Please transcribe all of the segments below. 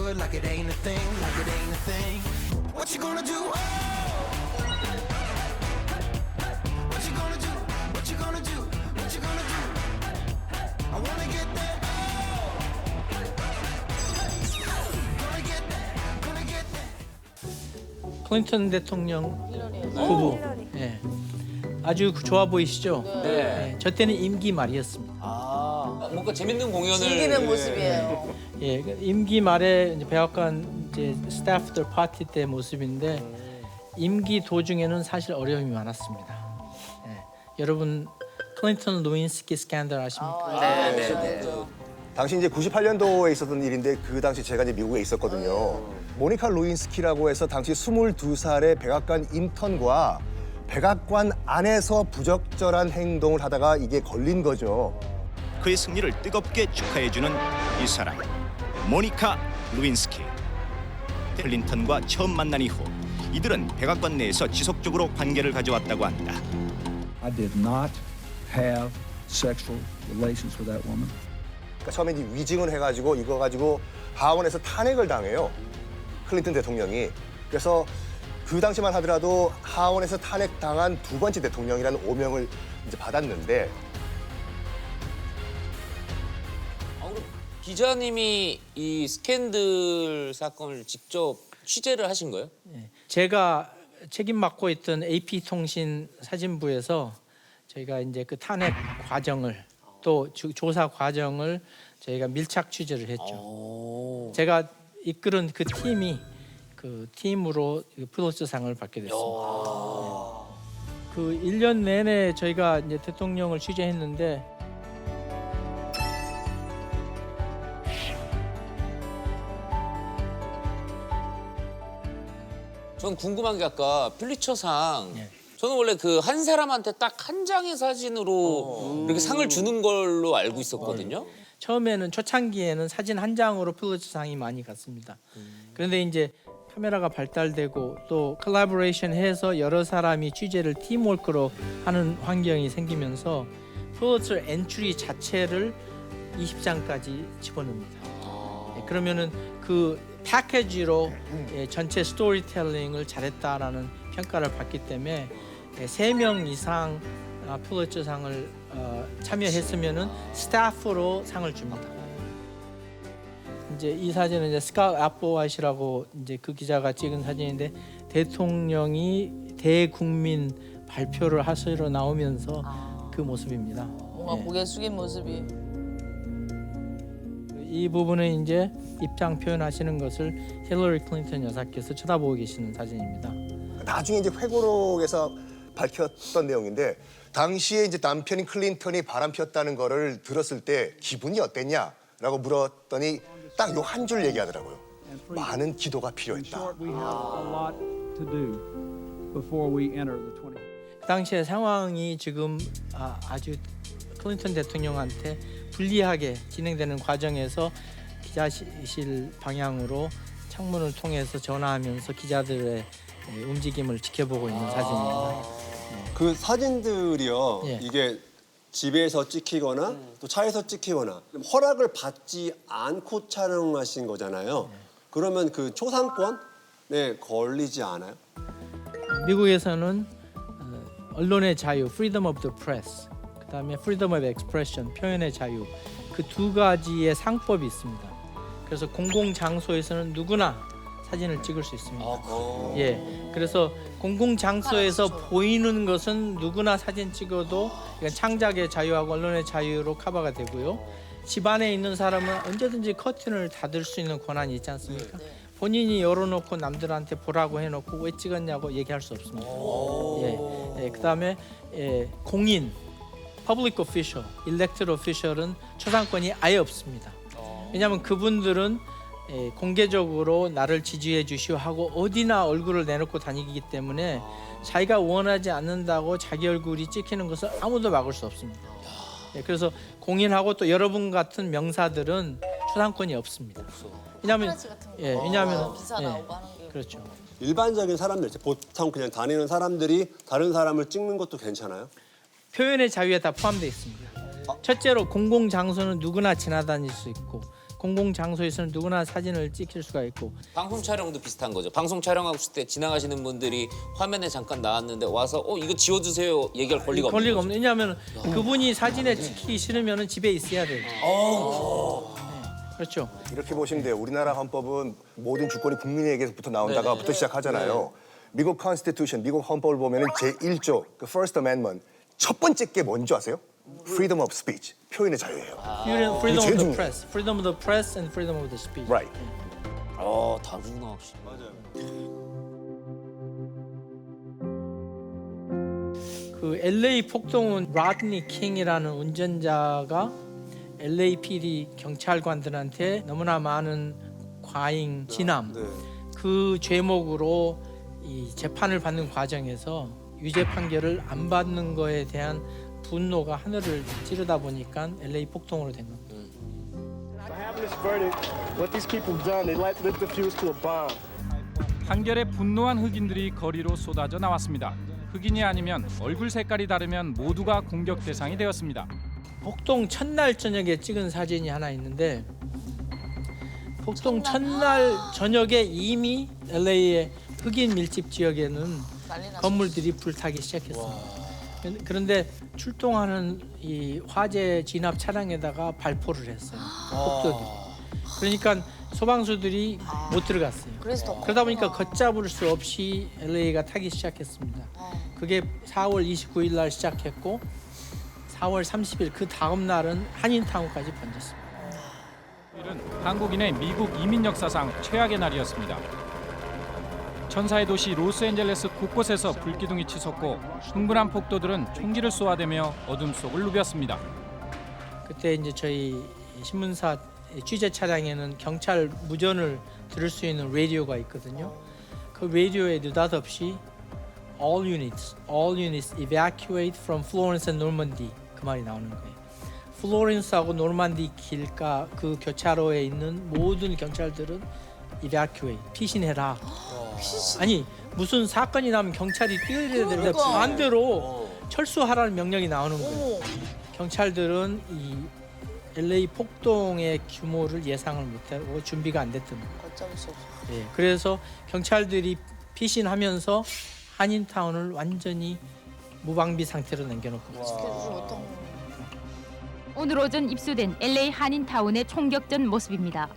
it like it ain't a thing, like it ain't a thing. What you gonna do? Oh! What you gonna do? What you gonna do? What you gonna do? I wanna get there. Oh! Gonna get there. Gonna get there. 클린턴 대통령 후보. 예. 아주 좋아 보이시죠? 네. 저 때는 임기 말이었습니다. 뭔가 재밌는 공연을 즐기는 모습이에요. 예, 임기 말에 이제 백악관 이제 스태프들 파티 때 모습인데 임기 도중에는 사실 어려움이 많았습니다. 예. 여러분 클린턴 루인스키 스캔들 아십니까? 네. 당시 이제 98년도에 있었던 일인데 그 당시 제가 이제 미국에 있었거든요. 모니카 루인스키라고 해서 당시 22살의 백악관 인턴과 백악관 안에서 부적절한 행동을 하다가 이게 걸린 거죠. 그의 승리를 뜨겁게 축하해주는 이 사람, 모니카 루인스키. 클린턴과 처음 만난 이후 이들은 백악관 내에서 지속적으로 관계를 가져왔다고 한다. I did not have sexual relations with that woman. 그러니까 처음에 이제 위증을 해가지고 이거 가지고 하원에서 탄핵을 당해요. 클린턴 대통령이. 그래서 그 당시만 하더라도 하원에서 탄핵당한 두 번째 대통령이라는 오명을 이제 받았는데 기자님이 이 스캔들 사건을 직접 취재를 하신 거예요? 제가 책임 맡고 있던 AP통신 사진부에서 저희가 이제 그 탄핵 과정을 또 조사 과정을 저희가 밀착 취재를 했죠. 제가 이끌은 그 팀이 그 팀으로 플로스상을 받게 됐습니다. 그 1년 내내 저희가 이제 대통령을 취재했는데 전 궁금한 게 아까 필리처상 예. 저는 원래 그 한 사람한테 딱 한 장의 사진으로 이렇게 상을 주는 걸로 알고 있었거든요. 처음에는 초창기에는 사진 한 장으로 플리처상이 많이 갔습니다. 그런데 이제 카메라가 발달되고 또 콜라보레이션 해서 여러 사람이 취재를 팀워크로 하는 환경이 생기면서 플리처 엔트리 자체를 20장까지 집어넣습니다. 그러면은 그 패키지로 전체 스토리텔링을 잘했다라는 평가를 받기 때문에 3명 이상 플리처상을 참여했으면은 스태프로 상을 줍니다. 이제 이 사진은 이제 스캇 애플와이트라고 이제 그 기자가 찍은 사진인데 대통령이 대국민 발표를 하시러 나오면서 그 모습입니다. 뭔가 고개 숙인 모습이. 이 부분은 이제 입장 표현하시는 것을 힐러리 클린턴 여사께서 쳐다보고 계시는 사진입니다. 나중에 이제 회고록에서 밝혔던 내용인데 당시에 이제 남편인 클린턴이 바람 피웠다는 거를 들었을 때 기분이 어땠냐라고 물었더니 딱 요 한 줄 얘기하더라고요. 많은 기도가 필요했다. We have a lot to do before we enter the 20th. 그 당시의 상황이 지금 아주 클린턴 대통령한테 불리하게 진행되는 과정에서 기자실 방향으로 창문을 통해서 전화하면서 기자들의 움직임을 지켜보고 있는 사진입니다. 그 사진들이요. 예. 이게 집에서 찍히거나 또 차에서 찍히거나 허락을 받지 않고 촬영하신 거잖아요. 그러면 그 초상권에 걸리지 않아요? 미국에서는 언론의 자유, freedom of the press, 그다음에 freedom of expression, 표현의 자유 그 두 가지의 상법이 있습니다. 그래서 공공 장소에서는 누구나 사진을 찍을 수 있습니다. 예, 그래서 공공 장소에서 보이는 것은 누구나 사진 찍어도 이건 창작의 자유하고 언론의 자유로 커버가 되고요. 집 안에 있는 사람은 언제든지 커튼을 닫을 수 있는 권한이 있지 않습니까? 본인이 열어놓고 남들한테 보라고 해놓고 왜 찍었냐고 얘기할 수 없습니다. 그다음에 공인, public official, elected official은 초상권이 아예 없습니다. 왜냐하면 그분들은 공개적으로 나를 지지해 주시오 하고 어디나 얼굴을 내놓고 다니기 때문에 자기가 원하지 않는다고 자기 얼굴이 찍히는 것을 아무도 막을 수 없습니다. 그래서 공인하고 또 여러분 같은 명사들은 초상권이 없습니다. 왜냐하면 왜냐하면 기사 나오고 하는 게. 그렇죠. 일반적인 사람들, 보통 그냥 다니는 사람들이 다른 사람을 찍는 것도 괜찮아요? 표현의 자유에 다 포함되어 있습니다. 첫째로 공공 장소는 누구나 지나다닐 수 있고 공공 장소에서는 누구나 사진을 찍힐 수가 있고 방송 촬영도 비슷한 거죠. 방송 촬영하고 있을 때 지나가시는 분들이 화면에 잠깐 나왔는데 와서 이거 지워주세요 얘기할 권리가 없는 거죠. 왜냐하면 그분이 사진에 찍히기 싫으면 집에 있어야 돼요. 그렇죠. 이렇게 보시면 돼요. 우리나라 헌법은 모든 주권이 국민에게부터 나온다가부터 시작하잖아요. 미국 컨스티튜션, 미국 헌법을 보면은 제1조, 그 First Amendment 첫 번째 게 뭔지 아세요? Freedom of speech, 표현의 자유예요. Freedom of 제일 the 중요해요. press, freedom of the press and freedom of the speech. Right. 다르구나 혹시. 그 LA 폭동은 라드니 킹이라는 운전자가 LAPD 경찰관들한테 너무나 많은 과잉 진압 그 죄목으로 이 재판을 받는 과정에서 유죄 판결을 안 받는 거에 대한 분노가 하늘을 찌르다 보니까 LA 폭동으로 된 겁니다. Having this verdict, what these people done, they lit the fuse to a bomb. 판결에 분노한 흑인들이 거리로 쏟아져 나왔습니다. 흑인이 아니면 얼굴 색깔이 다르면 모두가 공격 대상이 되었습니다. 폭동 첫날 저녁에 찍은 사진이 하나 있는데 폭동 첫날 저녁에 이미 LA의 흑인 밀집 지역에는 난리 났어. 건물들이 불타기 시작했습니다. 그런데 출동하는 이 화재 진압 차량에다가 발포를 했어요. 폭도들이. 그러니까 소방수들이 못 들어갔어요. 그래서 더 그러다 보니까 걷잡을 수 없이 LA가 타기 시작했습니다. 그게 4월 29일 날 시작했고 4월 30일 그 다음 날은 한인타운까지 번졌습니다. 오늘은 한국인의 미국 이민 역사상 최악의 날이었습니다. 천사의 도시 로스앤젤레스 곳곳에서 불기둥이 치솟고 흥분한 폭도들은 총기를 쏘아대며 어둠 속을 누볐습니다. 그때 이제 저희 신문사 취재 차량에는 경찰 무전을 들을 수 있는 라디오가 있거든요. 그 라디오에 느닷없이 all units evacuate from Florence and Normandy 그 말이 나오는 거예요. 플로렌스하고 노르만디 길가 그 교차로에 있는 모든 경찰들은 evacuate 피신해라. 아니 무슨 사건이 나면 경찰이 뛰어야 되는데 그러니까. 반대로 철수하라는 명령이 나오는 거예요. 경찰들은 이 LA 폭동의 규모를 예상을 못하고 준비가 안 됐던 거예요. 걷잡을 수 없어. 예, 그래서 경찰들이 피신하면서 한인타운을 완전히 무방비 상태로 남겨놓고 있습니다. 지켜주지 못한 거. 오늘 오전 입수된 LA 한인타운의 총격전 모습입니다.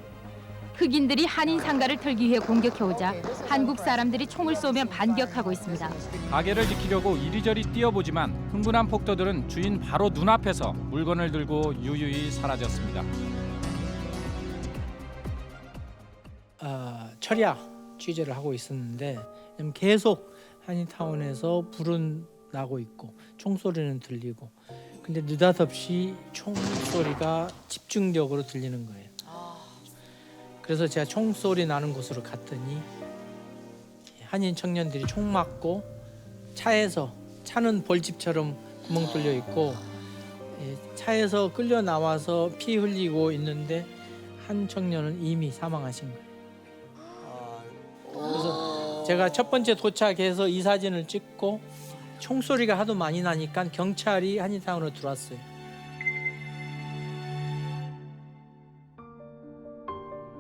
흑인들이 한인 상가를 털기 위해 공격해오자 한국 사람들이 총을 쏘며 반격하고 있습니다. 가게를 지키려고 이리저리 뛰어보지만 흥분한 폭도들은 주인 바로 눈앞에서 물건을 들고 유유히 사라졌습니다. 철야 취재를 하고 있었는데 계속 한인타운에서 불은 나고 있고 총소리는 들리고 근데 느닷없이 총소리가 집중적으로 들리는 거예요. 그래서 제가 총소리 나는 곳으로 갔더니 한인 청년들이 총 맞고 차는 벌집처럼 구멍 뚫려 있고 차에서 끌려 나와서 피 흘리고 있는데 한 청년은 이미 사망하신 거예요. 그래서 제가 첫 번째 도착해서 이 사진을 찍고 총소리가 하도 많이 나니까 경찰이 한인타운으로 들어왔어요.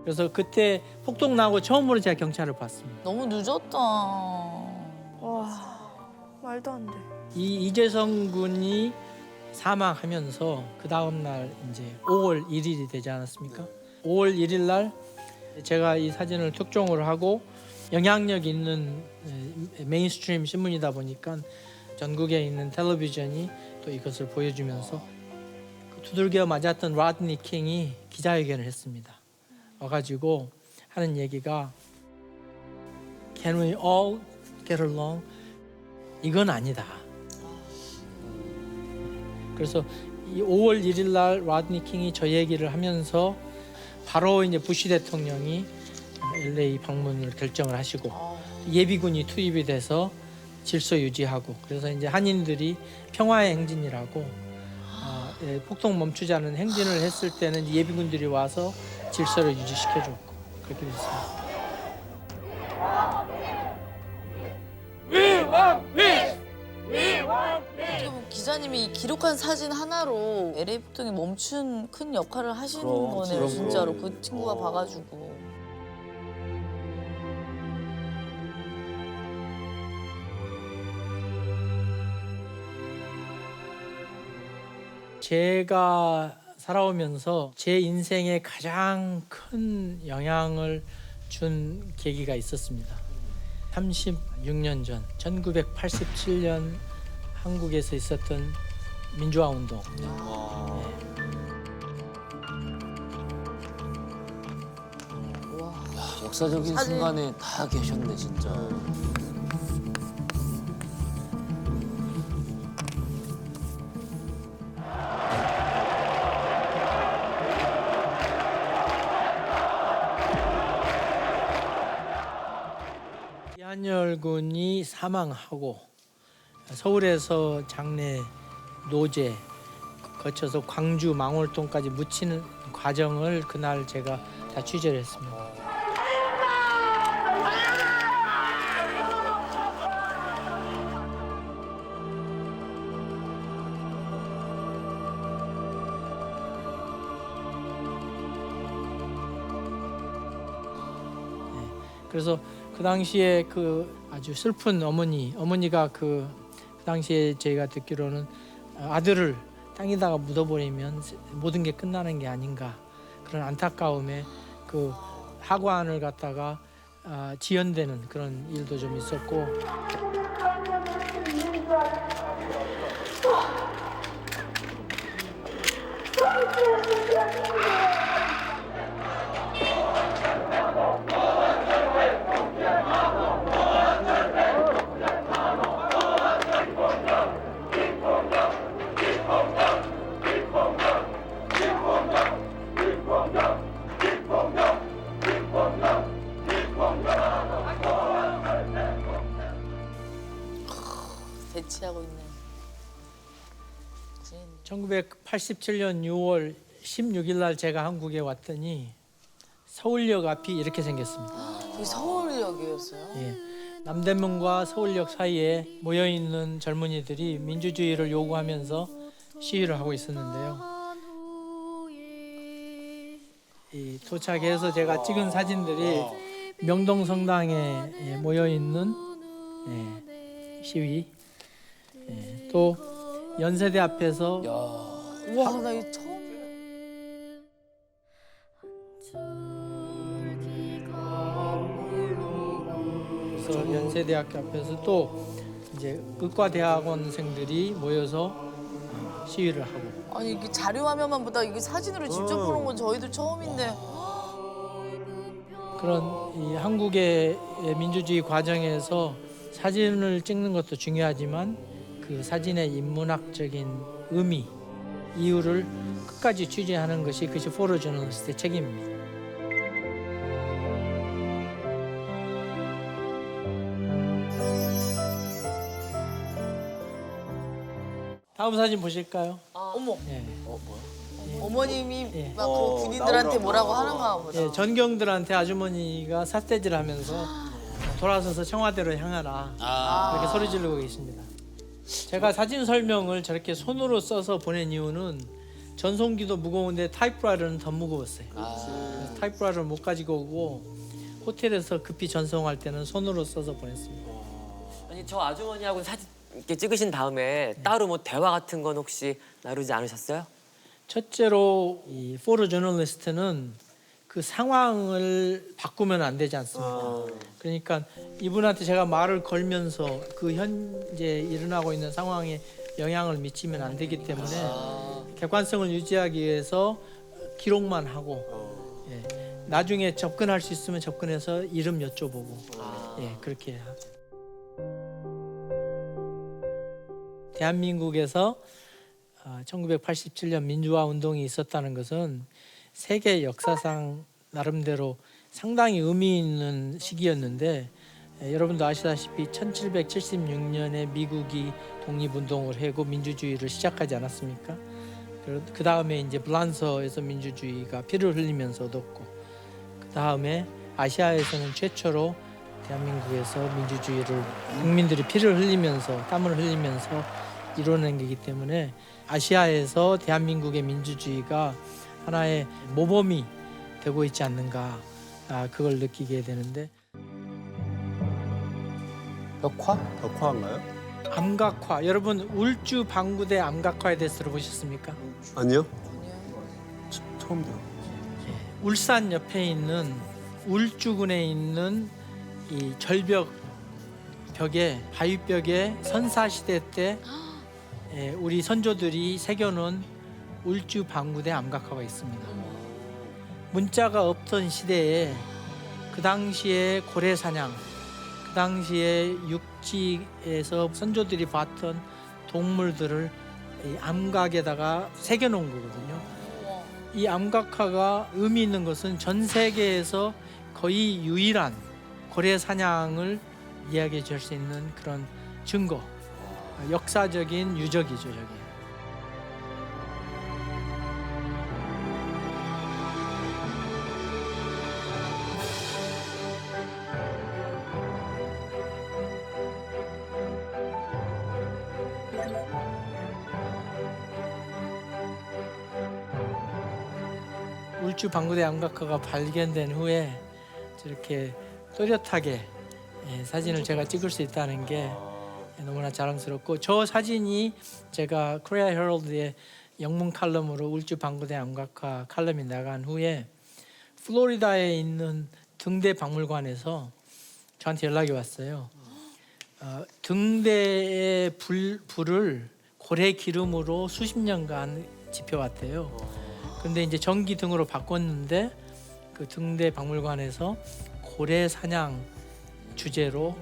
그래서 그때 폭동 나고 처음으로 제가 경찰을 봤습니다. 너무 늦었다. 와, 말도 안 돼. 이 이재성 군이 사망하면서 그 다음 날 이제 5월 1일이 되지 않았습니까? 5월 1일 날 제가 이 사진을 특종을 하고 영향력 있는 메인스트림 신문이다 보니까 전국에 있는 텔레비전이 또 이것을 보여주면서 두들겨 맞았던 라드니 킹이 기자회견을 했습니다. 와가지고 하는 얘기가 Can we all get along? 이건 아니다. 그래서 이 5월 1일 날 라드니 킹이 저 얘기를 하면서 바로 이제 부시 대통령이 LA 방문을 결정을 하시고 예비군이 투입이 돼서 질서 유지하고 그래서 이제 한인들이 평화의 행진이라고 폭동 멈추자는 행진을 했을 때는 예비군들이 와서 질서를 유지시켜줬고 그렇게 됐습니다. 어떻게 보면 기자님이 기록한 사진 하나로 LA 폭동이 멈춘 큰 역할을 하신 그럼, 거네요, 그럼, 진짜로. 그럼. 그 친구가 봐가지고. 제가 살아오면서 제 인생에 가장 큰 영향을 준 계기가 있었습니다. 36년 전 1987년 한국에서 있었던 민주화 운동. 역사적인 사진. 순간에 다 계셨네 진짜. 이한열 군이 사망하고 서울에서 장례 노제 거쳐서 광주 망월동까지 묻히는 과정을 그날 제가 다 취재를 했습니다. 그래서 그 당시에 그 아주 슬픈 어머니가 그 당시에 제가 듣기로는 아들을 땅에다가 묻어버리면 모든 게 끝나는 게 아닌가 그런 안타까움에 그 하관을 갖다가 지연되는 그런 일도 좀 있었고. 대치하고 있네. 1987년 6월 16일 날 제가 한국에 왔더니 서울역 앞이 이렇게 생겼습니다. 그게 서울역이었어요? 예. 남대문과 서울역 사이에 모여 있는 젊은이들이 민주주의를 요구하면서 시위를 하고 있었는데요. 이 도착해서 제가 찍은 사진들이 명동 성당에 모여 있는 시위, 또 연세대 앞에서 우와, 나 이거 처음. 그래서 연세대학교 앞에서 또 이제 의과대학원생들이 모여서 시위를 하고. 아니 이게 자료 화면만 보다 이게 사진으로 직접 보는 건 저희도 처음인데. 그런 이 한국의 민주주의 과정에서 사진을 찍는 것도 중요하지만 그 사진의 인문학적인 의미, 이유를 끝까지 취재하는 것이 그것이 포토저널리스트의 책임입니다. 다음 사진 보실까요? 어머, 예. 어머님이 예. 막 그 군인들한테 뭐라고 하는가 보다. 예, 전경들한테 아주머니가 삿대질하면서 돌아서서 청와대로 향하라 이렇게 소리 지르고 계십니다. 제가 사진 설명을 저렇게 손으로 써서 보낸 이유는 전송기도 무거운데 타이프라이터는 더 무거웠어요. 그래서 타이프라이터를 못 가지고 오고 호텔에서 급히 전송할 때는 손으로 써서 보냈습니다. 아니 저 아주머니하고 사진 이렇게 찍으신 다음에 따로 뭐 대화 같은 건 혹시 나누지 않으셨어요? 첫째로 이 포토저널리스트는 그 상황을 바꾸면 안 되지 않습니까? 그러니까 이분한테 제가 말을 걸면서 그 현재 일어나고 있는 상황에 영향을 미치면 안 되기 때문에 객관성을 유지하기 위해서 기록만 하고 나중에 접근할 수 있으면 접근해서 이름 여쭤보고 그렇게 합니다. 대한민국에서 1987년 민주화 운동이 있었다는 것은 세계 역사상 나름대로 상당히 의미 있는 시기였는데 여러분도 아시다시피 1776년에 미국이 독립운동을 하고 민주주의를 시작하지 않았습니까? 그 다음에 이제 불란서에서 민주주의가 피를 흘리면서 얻었고 그 다음에 아시아에서는 최초로 대한민국에서 민주주의를 국민들이 피를 흘리면서 땀을 흘리면서 이뤄낸 거기 때문에 아시아에서 대한민국의 민주주의가 하나의 모범이 되고 있지 않는가 그걸 느끼게 되는데 덕화인가요? 암각화 여러분 울주 방구대 암각화에 대해서 들어보셨습니까? 아니요. 처음 들어. 울산 옆에 있는 울주군에 있는 이 절벽 벽에 바위벽에 선사시대 때 우리 선조들이 새겨놓은 울주 방구대 암각화가 있습니다. 문자가 없던 시대에 그 당시에 고래 사냥, 그 당시에 육지에서 선조들이 봤던 동물들을 이 암각에다가 새겨놓은 거거든요. 이 암각화가 의미 있는 것은 전 세계에서 거의 유일한 고래 사냥을 이야기해 줄 수 있는 그런 증거, 역사적인 유적이죠, 저게. 울주 방구대 암각화가 발견된 후에 저렇게 또렷하게 사진을 제가 찍을 수 있다는 게 너무나 자랑스럽고 저 사진이 제가 코리아 헤럴드의 영문 칼럼으로 울주 방구대 암각화 칼럼이 나간 후에 플로리다에 있는 등대 박물관에서 저한테 연락이 왔어요. 등대의 불을 고래 기름으로 수십 년간 지펴왔대요. 근데 이제 전기 등으로 바꿨는데 그 등대 박물관에서 고래 사냥 주제로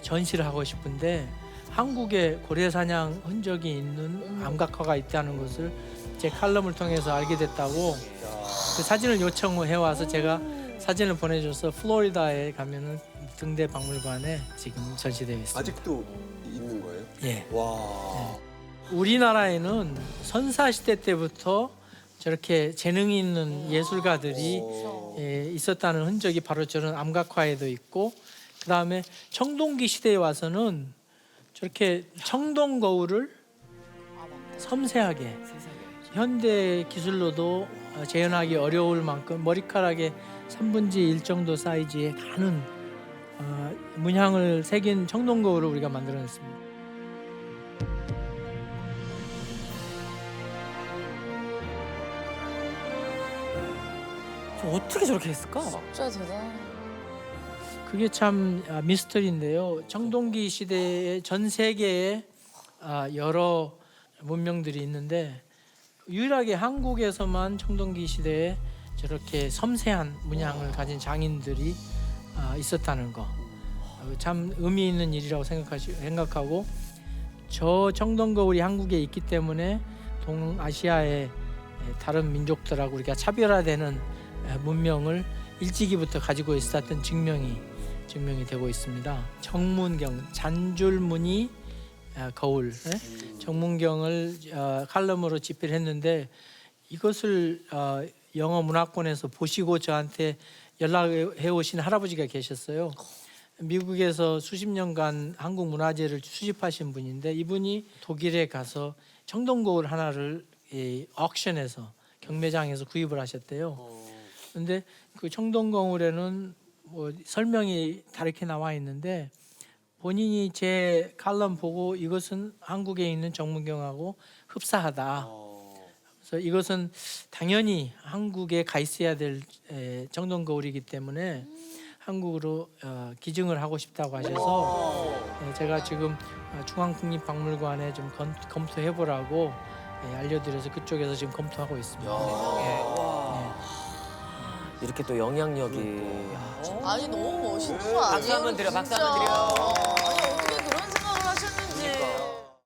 전시를 하고 싶은데 한국에 고래 사냥 흔적이 있는 암각화가 있다는 것을 제 칼럼을 통해서 알게 됐다고 그 사진을 요청해 와서 제가 사진을 보내줘서 플로리다에 가면은 등대 박물관에 지금 전시되어 있습니다. 아직도 있는 거예요? 예. 와. 우리나라에는 선사시대 때부터 저렇게 재능이 있는 예술가들이 있었다는 흔적이 바로 저런 암각화에도 있고 그다음에 청동기 시대에 와서는 저렇게 청동 거울을 섬세하게 현대 기술로도 재현하기 어려울 만큼 머리카락의 3분의 1 정도 사이즈의 가는 문양을 새긴 청동 거울을 우리가 만들어냈습니다. 어떻게 저렇게 했을까? 진짜 대단해. 그게 참 미스터리인데요. 청동기 시대에 전 세계에 여러 문명들이 있는데 유일하게 한국에서만 청동기 시대에 저렇게 섬세한 문양을 가진 장인들이 있었다는 거. 참 의미 있는 일이라고 생각하고 저 청동거울이 한국에 있기 때문에 동아시아의 다른 민족들하고 우리가 차별화되는 문명을 일찍이부터 가지고 있었던 증명이 되고 있습니다. 정문경, 잔줄무늬 거울, 정문경을 칼럼으로 집필 했는데 이것을 영어 문화권에서 보시고 저한테 연락해 오신 할아버지가 계셨어요. 미국에서 수십 년간 한국 문화재를 수집하신 분인데 이분이 독일에 가서 청동거울 하나를 옥션에서 경매장에서 구입을 하셨대요. 근데 그 청동거울에는 뭐 설명이 다르게 나와 있는데 본인이 제 칼럼 보고 이것은 한국에 있는 정문경하고 흡사하다. 그래서 이것은 당연히 한국에 가 있어야 될 청동거울이기 때문에 한국으로 기증을 하고 싶다고 하셔서 제가 지금 중앙국립박물관에 좀 검토해 보라고 알려드려서 그쪽에서 지금 검토하고 있습니다. 이렇게 또 영향력이. 아니 너무 멋있다. 박수 한번 드려, 박수 한번 드려.